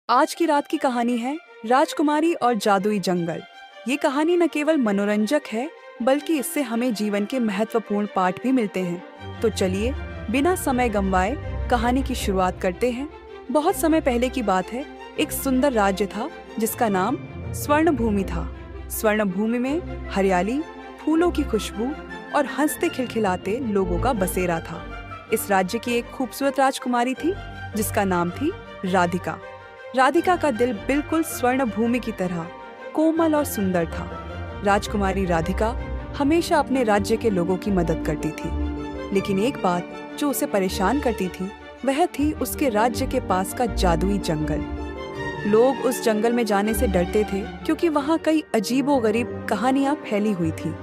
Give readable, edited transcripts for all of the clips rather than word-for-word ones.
आज की रात की कहानी है राजकुमारी और जादुई जंगल। ये कहानी न केवल मनोरंजक है बल्कि इससे हमें जीवन के महत्वपूर्ण पाठ भी मिलते हैं। तो चलिए बिना समय गंवाए कहानी की शुरुआत करते हैं। बहुत समय पहले की बात है। एक सुंदर राज्य था जिसका नाम स्वर्ण भूमि था। स्वर्ण भूमि में हरियाली, फूलों की खुशबू और हंसते खिलखिलाते लोगों का बसेरा था। इस राज्य की एक खूबसूरत राजकुमारी थी जिसका नाम थी राधिका। राधिका का दिल बिल्कुल स्वर्ण भूमि की तरह कोमल और सुंदर था। राजकुमारी राधिका हमेशा अपने राज्य के लोगों की मदद करती थी, लेकिन एक बात जो उसे परेशान करती थी वह थी उसके राज्य के पास का जादुई जंगल। लोग उस जंगल में जाने से डरते थे क्योंकि वहाँ कई अजीबोगरीब कहानियां फैली हुई थी।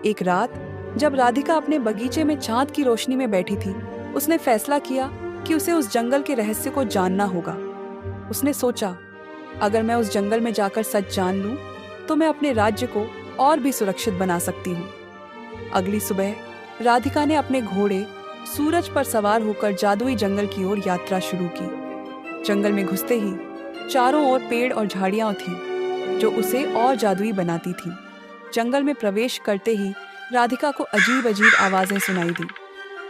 एक रात जब राधिका अपने बगीचे में चांद की रोशनी में बैठी थी, उसने फैसला किया कि उसे उस जंगल के रहस्य को जानना होगा। उसने सोचा, अगर मैं उस जंगल में जाकर सच जान लूं, तो मैं अपने राज्य को और भी सुरक्षित बना सकती हूँ। अगली सुबह राधिका ने अपने घोड़े सूरज पर सवार होकर जादुई जंगल की ओर यात्रा शुरू की। जंगल में घुसते ही चारों ओर पेड़ और झाड़ियां थीं, जो उसे और जादुई बनाती थी। जंगल में प्रवेश करते ही राधिका को अजीब अजीब आवाजें सुनाई दी।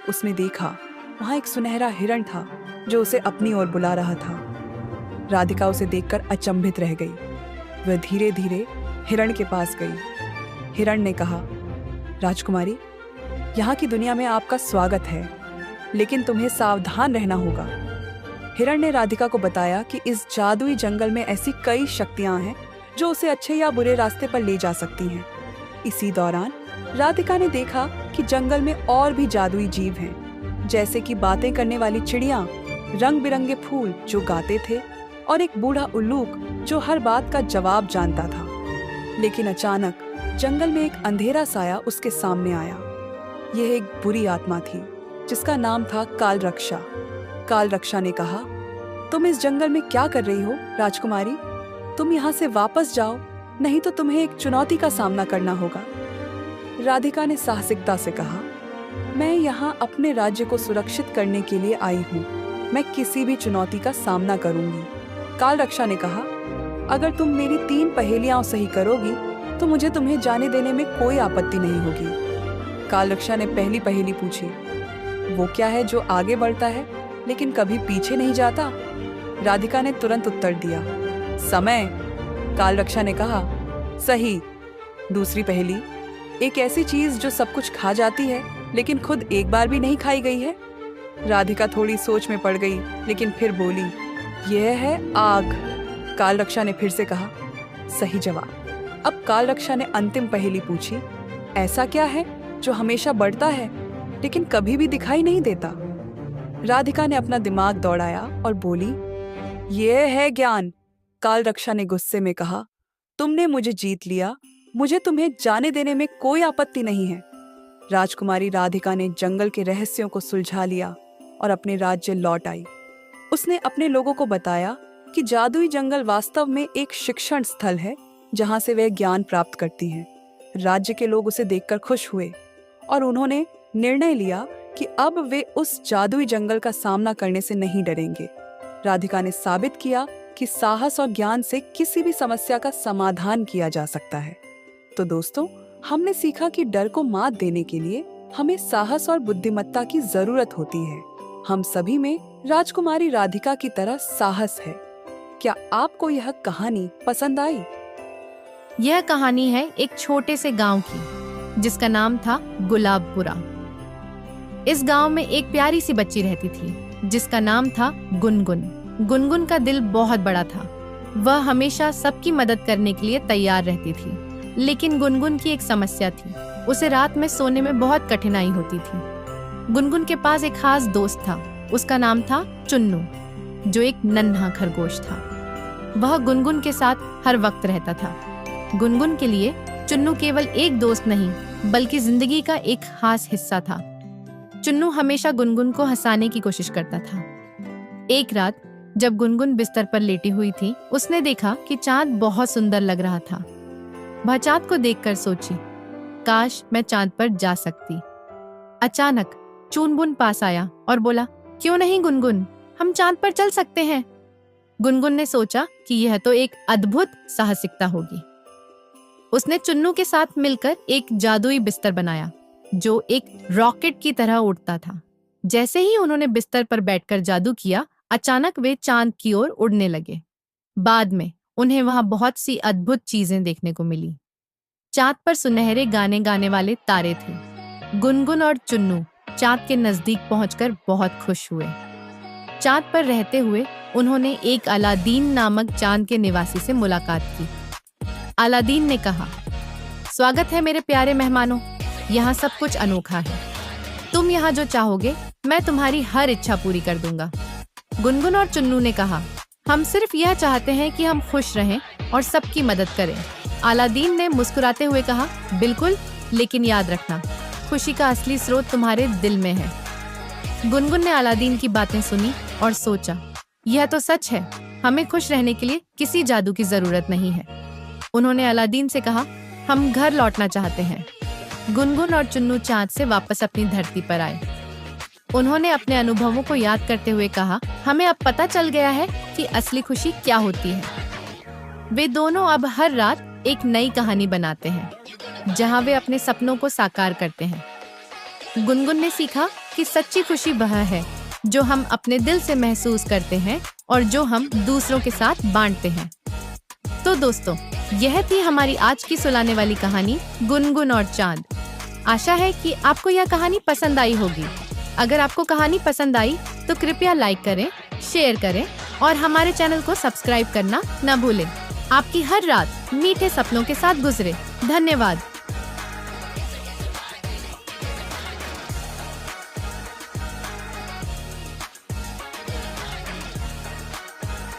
उसने देखा वहां एक सुनहरा हिरण था जो उसे अपनी ओर बुला रहा था। राधिका उसे देखकर अचंभित रह गई। वह धीरे धीरे हिरण के पास गई। हिरण ने कहा, राजकुमारी, यहाँ की दुनिया में आपका स्वागत है, लेकिन तुम्हें सावधान रहना होगा। हिरण ने राधिका को बताया कि इस जादुई जंगल में ऐसी कई शक्तियां हैं जो उसे अच्छे या बुरे रास्ते पर ले जा सकती हैं। इसी दौरान राधिका ने देखा कि जंगल में और भी जादुई जीव हैं, जैसे कि बातें करने वाली चिड़ियां, रंग बिरंगे फूल जो गाते थे और एक बूढ़ा उल्लूक जो हर बात का जवाब जानता था। लेकिन अचानक जंगल में एक अंधेरा साया उसके सामने आया। यह एक बुरी आत्मा थी जिसका नाम था काल रक्षा। काल रक्षा ने कहा, तुम इस जंगल में क्या कर रही हो राजकुमारी? तुम यहाँ से वापस जाओ, नहीं तो तुम्हें एक चुनौती का सामना करना होगा। राधिका ने साहसिकता से कहा, मैं यहाँ अपने राज्य को सुरक्षित करने के लिए आई हूँ। मैं किसी भी चुनौती का सामना करूंगी। काल रक्षा ने कहा, अगर तुम मेरी 3 पहेलियां सही करोगी तो मुझे तुम्हें जाने देने में कोई आपत्ति नहीं होगी। काल रक्षा ने पहली पहेली पूछी, वो क्या है जो आगे बढ़ता है लेकिन कभी पीछे नहीं जाता? राधिका ने तुरंत उत्तर दिया, समय। काल रक्षा ने कहा, सही। दूसरी पहेली, एक ऐसी चीज जो सब कुछ खा जाती है लेकिन खुद एक बार भी नहीं खाई गई है? राधिका थोड़ी सोच में पड़ गई, लेकिन फिर बोली, यह है आग। काल रक्षा ने फिर से कहा, सही जवाब। अब काल रक्षा ने अंतिम पहेली पूछी, ऐसा क्या है जो हमेशा बढ़ता है लेकिन कभी भी दिखाई नहीं देता? राधिका ने अपना दिमाग दौड़ाया और बोली, यह है ज्ञान। काल रक्षा ने गुस्से में कहा, तुमने मुझे जीत लिया, मुझे तुम्हें जाने देने में कोई आपत्ति नहीं है। राजकुमारी राधिका ने जंगल के रहस्यों को सुलझा लिया और अपने राज्य लौट आई। उसने अपने लोगों को बताया कि जादुई जंगल वास्तव में एक शिक्षण स्थल है जहां से वे ज्ञान प्राप्त करती हैं। राज्य के लोग उसे देखकर खुश हुए और उन्होंने निर्णय लिया कि अब वे उस जादुई जंगल का सामना करने से नहीं डरेंगे। राधिका ने साबित किया कि साहस और ज्ञान से किसी भी समस्या का समाधान किया जा सकता है। तो दोस्तों, हमने सीखा कि डर को मात देने के लिए हमें साहस और बुद्धिमत्ता की जरूरत होती है। हम सभी में राजकुमारी राधिका की तरह साहस है। क्या आपको यह कहानी पसंद आई? यह कहानी है एक छोटे से गांव की जिसका नाम था गुलाबपुरा। इस गांव में एक प्यारी सी बच्ची रहती थी जिसका नाम था गुनगुन। गुनगुन का दिल बहुत बड़ा था। वह हमेशा सबकी मदद करने के लिए तैयार रहती थी, लेकिन गुनगुन की एक समस्या थी। उसे रात में सोने में बहुत कठिनाई होती थी। गुनगुन के पास एक खास दोस्त था। उसका नाम था चुन्नू, जो एक नन्हा खरगोश था। वह गुनगुन के साथ हर वक्त रहता था। गुनगुन के लिए चुन्नू केवल एक दोस्त नहीं बल्कि जिंदगी का एक खास हिस्सा था। चुन्नू हमेशा गुनगुन को हंसाने की कोशिश करता था। एक रात जब गुनगुन बिस्तर पर लेटी हुई थी, उसने देखा कि चांद बहुत सुंदर लग रहा था। वह चांद को देखकर सोची, काश मैं चांद पर जा सकती। अचानक चुनबुन पास आया और बोला, क्यों नहीं गुनगुन, हम चांद पर चल सकते हैं। गुनगुन ने सोचा कि यह तो एक अद्भुत साहसिकता होगी। उसने चुन्नू के साथ मिलकर एक जादुई बिस्तर बनाया जो एक रॉकेट की तरह उड़ता था। जैसे ही उन्होंने बिस्तर पर बैठकर जादू किया, अचानक वे चांद की ओर उड़ने लगे। बाद में उन्हें वहां बहुत सी अद्भुत चीजें देखने को मिली। चांद पर सुनहरे गाने गाने वाले तारे थे। गुनगुन और चुन्नू चांद के नजदीक पहुंचकर बहुत खुश हुए। चांद पर रहते हुए उन्होंने एक अलादीन नामक चांद के निवासी से मुलाकात की। अलादीन ने कहा, स्वागत है मेरे प्यारे मेहमानों, यहाँ सब कुछ अनोखा है। तुम यहाँ जो चाहोगे मैं तुम्हारी हर इच्छा पूरी कर दूंगा। गुनगुन और चुन्नू ने कहा, हम सिर्फ यह चाहते हैं कि हम खुश रहें और सबकी मदद करें। अलादीन ने मुस्कुराते हुए कहा, बिल्कुल, लेकिन याद रखना, खुशी का असली स्रोत तुम्हारे दिल में है। गुनगुन ने अलादीन की बातें सुनी और सोचा, यह तो सच है, हमें खुश रहने के लिए किसी जादू की जरूरत नहीं है। उन्होंने अलादीन से कहा, हम घर लौटना चाहते हैं। गुनगुन और चुन्नू चांद से वापस अपनी धरती पर आए। उन्होंने अपने अनुभवों को याद करते हुए कहा, हमें अब पता चल गया है कि असली खुशी क्या होती है। वे दोनों अब हर रात एक नई कहानी बनाते हैं जहां वे अपने सपनों को साकार करते हैं। गुनगुन ने सीखा कि सच्ची खुशी वह है जो हम अपने दिल से महसूस करते हैं और जो हम दूसरों के साथ बांटते हैं। तो दोस्तों, यह थी हमारी आज की सुनाने वाली कहानी गुनगुन और चांद। आशा है कि आपको यह कहानी पसंद आई होगी। अगर आपको कहानी पसंद आई तो कृपया लाइक करें, शेयर करें और हमारे चैनल को सब्सक्राइब करना न भूलें। आपकी हर रात मीठे सपनों के साथ गुजरे। धन्यवाद।